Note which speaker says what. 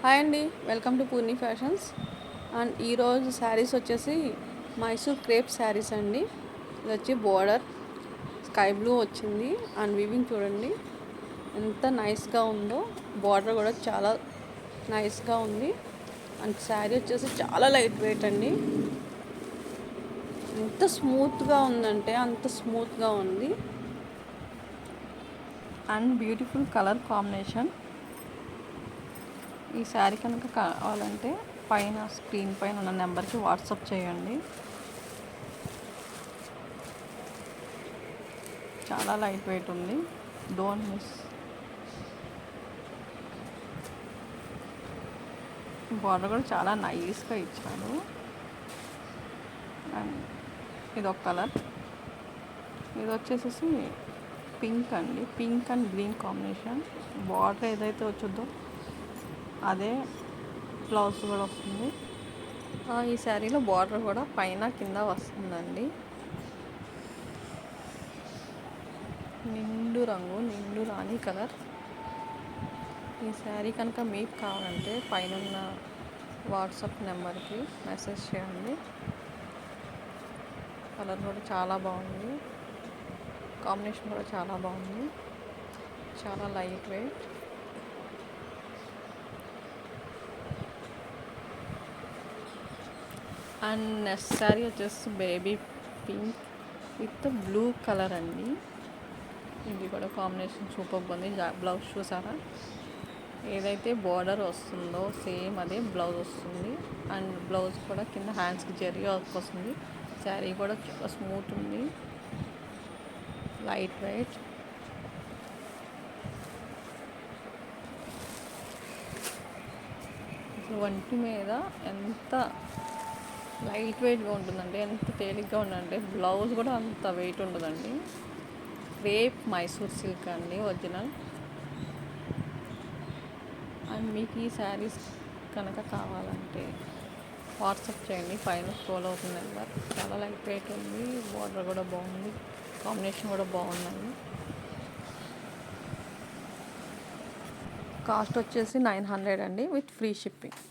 Speaker 1: Hi అండి, welcome to Purni fashions. And ఈరోజు శారీస్ వచ్చేసి మైసూర్ క్రేప్ శారీస్ అండి. ఇది వచ్చి బోర్డర్ స్కై బ్లూ వచ్చింది. అండ్ వీవింగ్ చూడండి ఎంత నైస్గా ఉందో. బోర్డర్ కూడా చాలా నైస్గా ఉంది. అండ్ శారీ వచ్చేసి చాలా లైట్ వెయిట్ అండి. ఎంత స్మూత్గా ఉందంటే అంత స్మూత్గా ఉంది. And beautiful colour combination. ఈ శారీ కనుక కావాలంటే పైన స్క్రీన్ పైన ఉన్న నెంబర్కి వాట్సాప్ చేయండి. చాలా లైట్ వెయిట్ ఉంది, డోంట్ మిస్. బార్డర్ కూడా చాలా నైస్గా ఇచ్చాడు. అండ్ ఇది ఒక కలర్. ఇది వచ్చేసేసి పింక్ అండి, pink and green combination. Border ఏదైతే వచ్చిందో అదే బ్లౌజ్ కూడా వస్తుంది. ఈ శారీలో బార్డర్ కూడా పైన కింద వస్తుందండి. నిండు రంగు, నిండు రాణి కలర్. ఈ శారీ కనుక మీకు కావాలంటే పైన ఉన్న వాట్సాప్ నెంబర్కి మెసేజ్ చేయండి. కలర్ కూడా చాలా బాగుంది, కాంబినేషన్ కూడా చాలా బాగుంది, చాలా light weight. And next sari వచ్చేసి baby pink with blue colour అండి. ఇది కూడా కాంబినేషన్ సూపర్ ఉంది. బ్లౌజ్ చూసారా, ఏదైతే బార్డర్ వస్తుందో సేమ్ అదే బ్లౌజ్ వస్తుంది. అండ్ బ్లౌజ్ కూడా కింద హ్యాండ్స్కి జరిగా వస్తుంది. శారీ కూడా చాలా స్మూత్ ఉంది, లైట్ వెయిట్. వంటి మీద ఎంత లైట్ వెయిట్గా ఉంటుందంటే, ఎంత తేలిగ్గా ఉందంటే బ్లౌజ్ కూడా అంత వెయిట్ ఉండదండి. క్రేప్ మైసూర్ సిల్క్ అండి ఒరిజినల్. అండ్ మీకు ఈ శారీస్ కనుక కావాలంటే వాట్సాప్ చేయండి, పైన స్క్రోల్ అవుతుంది నెంబర్. చాలా లైట్ వెయిట్ ఉంది, బార్డర్ కూడా బాగుంది, కాంబినేషన్ కూడా బాగున్నాయి. కాస్ట్ వచ్చేసి 900 అండి, విత్ ఫ్రీ షిప్పింగ్.